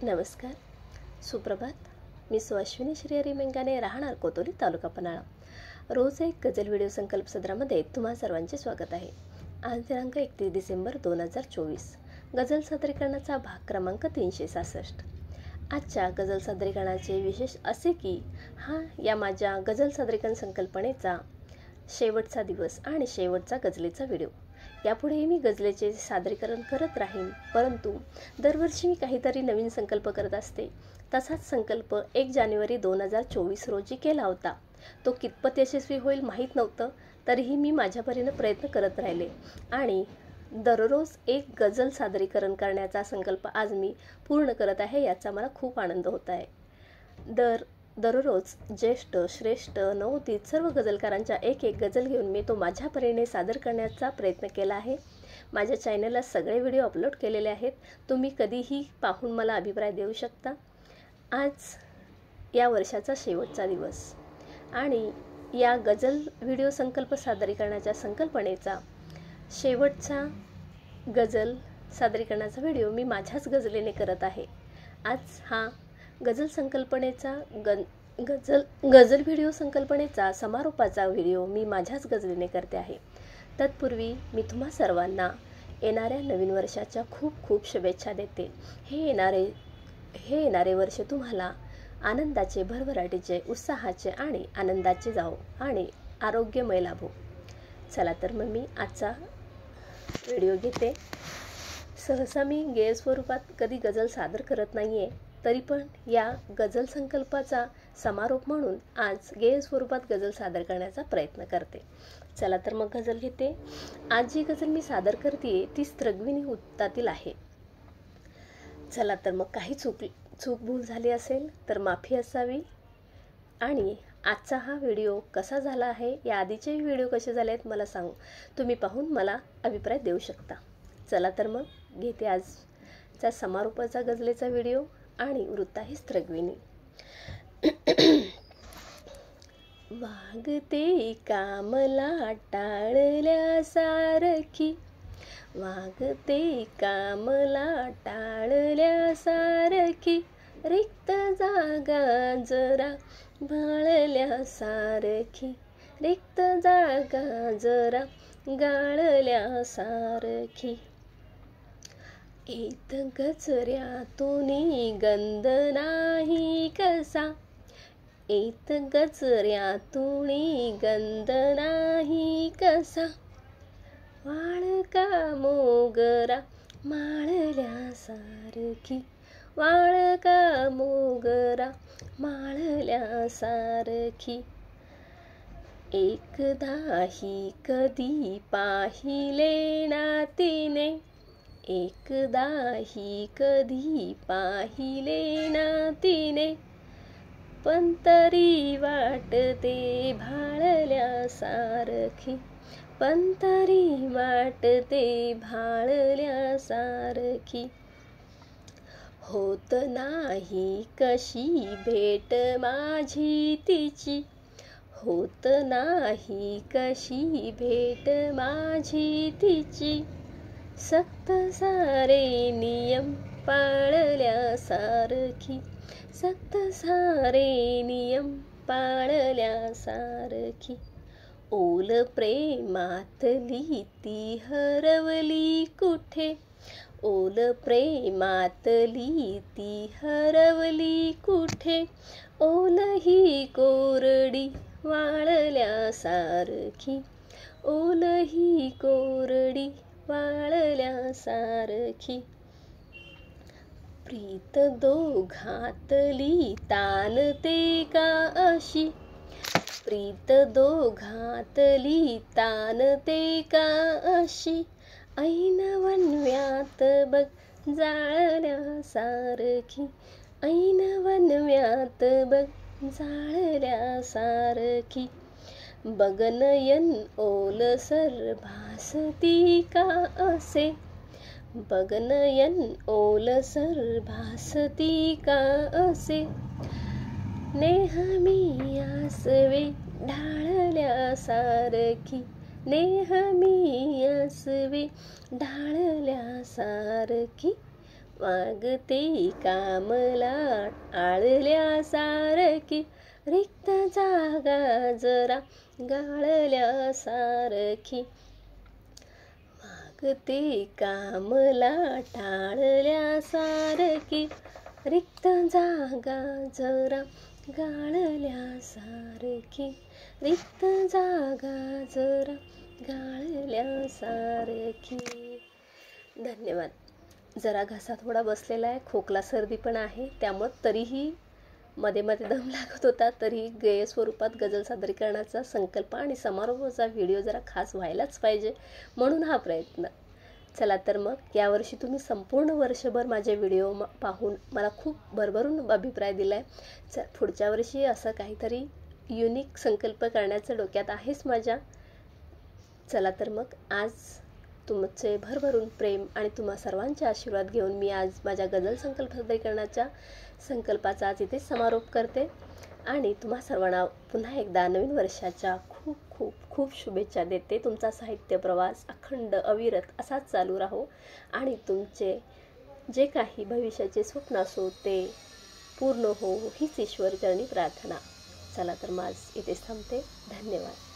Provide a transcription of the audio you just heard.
नमस्कार, सुप्रभात. मी अश्विनी श्रीहरी मेंगाने, राहणार कोतोली, तालुका पन्हाळा. रोज एक गझल व्हिडिओ संकल्प सदरामध्ये तुम्हा सर्वांचे स्वागत आहे. आज दिनांक 31 डिसेंबर 2024. गझल सादरीकरणाचा भाग क्रमांक 366. आजच्या गझल सादरीकरणाचे विशेष असे की या माझ्या गझल सादरीकरण संकल्पनेचा शेवटचा दिवस आणि शेवटचा गझलेचा व्हिडिओ. यापुढेही मी गझलेचे सादरीकरण करत राहीन, परंतु दरवर्षी मी काहीतरी नवीन संकल्प करत असते. तसाच संकल्प 1 जानेवारी 2024 रोजी केला होता. तो कितपत यशस्वी होईल माहीत नव्हतं, तरीही मी माझ्या परीने प्रयत्न करत राहिले आणि दररोज एक गझल सादरीकरण करण्याचा संकल्प आज मी पूर्ण करत आहे. याचा मला खूप आनंद होत आहे. दररोज ज्येष्ठ, श्रेष्ठ, नवोदित सर्व गझलकारांच्या एक गझल घेऊन मी तो माझ्या परीने सादर करण्याचा प्रयत्न केला आहे. माझ्या चॅनलला सगळे व्हिडिओ अपलोड केलेले आहेत. तुम्ही कधीही पाहून मला अभिप्राय देऊ शकता. आज या वर्षाचा शेवटचा दिवस आणि या गझल व्हिडिओ संकल्प सादरीकरणाच्या संकल्पनेचा शेवटचा गझल सादरीकरणाचा व्हिडिओ मी माझ्याच गझलेने करत आहे. आज हा गझल संकल्पनेचा गझल व्हिडिओ संकल्पनेचा समारोपाचा व्हिडिओ मी माझ्याच गझलेने करते आहे. तत्पूर्वी मी तुम्हा सर्वांना येणाऱ्या नवीन वर्षाच्या खूप खूप शुभेच्छा देते. हे येणारे वर्ष तुम्हाला आनंदाचे, भरभराटीचे, उत्साहाचे आणि आनंदाचे जावो आणि आरोग्यमय लाभो. चला तर मग मी आजचा व्हिडिओ घेते. सहसा मी गेय स्वरूपात कधी गझल सादर करत नाही आहे, तरी पण या गझल संकल्पाचा समारोप म्हणून आज गेय स्वरूपात गझल सादर करण्याचा प्रयत्न करते. चला तर मग गझल घेते. आज जी गझल मी सादर करते ती स्त्रग्विणी उत्तातील आहे. चला तर मग काही चूक भूल झाली असेल तर माफी असावी. आणि आजचा हा व्हिडिओ कसा झाला आहे, या आधीचे व्हिडिओ कसे झाले आहेत मला तुम्ही पाहून मला अभिप्राय देऊ शकता. चला तर मग घेते आजचा समारोपाचा गझलेचा व्हिडिओ आणि वृत्त आहे स्त्रग्विणी. वागते का मला टाळल्यासारखी, वागते का मला टाळल्यासारखी, रिक्त जागा जरा भाळल्यासारखी, रिक्त जागा जरा गाळल्यासारखी. येत गजऱ्यातून गंध नाही कसा, येत गजऱ्यातून गंध नाही कसा, वाळका मोगरा माळल्यासारखी, वाळका मोगरा माळल्यासारखी. एकदाही कधी पाहिले ना तिने, एकदाही कधी पाहिले ना तिने, पण तरी वाटते भाळल्यासारखी, पण तरी वाटते भाळल्यासारखी. होत नाही कशी भेट माझी तिची, होत नाही कशी भेट माझी तिची, सक्त सारे नियम पाळल्यासारखी, सक्त सारे नियम पाळल्यासारखी. ओल प्रेमातली ती हरवली कुठे, ओल प्रेमातली ती हरवली कुठे, ओल ही कोरडी वाळल्यासारखी, ओल ही कोरडी वाळल्यासारखी. प्रीत दोघातली ताणते का अशी, प्रीत दोघातली ताणते का अशी, ऐन वनव्यात बघ जाळल्यासारखी, ऐन वनव्यात बघ जाळल्यासारखी. बगनयन ओलसर भासती का असे, बगनयन ओलसर भासती का असे, नेहमी आसवे ढाळल्यासारखी, नेहमी आसवे ढाळल्यासारखी. मागते कामला आळल्यासारखी, रिक्त जागा जरा गाळल्यासारखी. मागते कामला टाळल्यासारखी, रिक्त जागा जरा गाळल्यासारखी, रिक्त जागा जरा गाळल्यासारखी. धन्यवाद. जरा घसा थोडा बसलेला आहे, खोकला सर्दी पण आहे, त्यामुळे तरीही मध्ये मध्ये दम लागत होता, तरी गेय स्वरूपात गझल सादरीकरणाचा संकल्प आणि समारोहाचा व्हिडिओ जरा खास व्हायलाच पाहिजे, म्हणून हा प्रयत्न. चला तर मग यावर्षी तुम्ही संपूर्ण वर्षभर माझे व्हिडिओ पाहून मला खूप भरभरून अभिप्राय दिला आहे. पुढच्या वर्षी असं काहीतरी युनिक संकल्प करण्याचं डोक्यात आहेच माझ्या. चला तर मग आज तुमचे भरभरून प्रेम आणि तुम्हा सर्वांचे आशीर्वाद घेऊन मी आज माझ्या गझल संकल्प सादरीकरणाच्या संकल्पाचा आज इथे समारोप करते आणि तुम्हा सर्वांना पुन्हा एकदा नवीन वर्षाच्या खूप खूप खूप शुभेच्छा देते. तुमचा साहित्य प्रवास अखंड अविरत असाच चालू राहो आणि तुमचे जे काही भविष्याचे स्वप्न असो ते पूर्ण हो हीच ईश्वरचरणी प्रार्थना. चला तर माझ इथेच थांबते. धन्यवाद.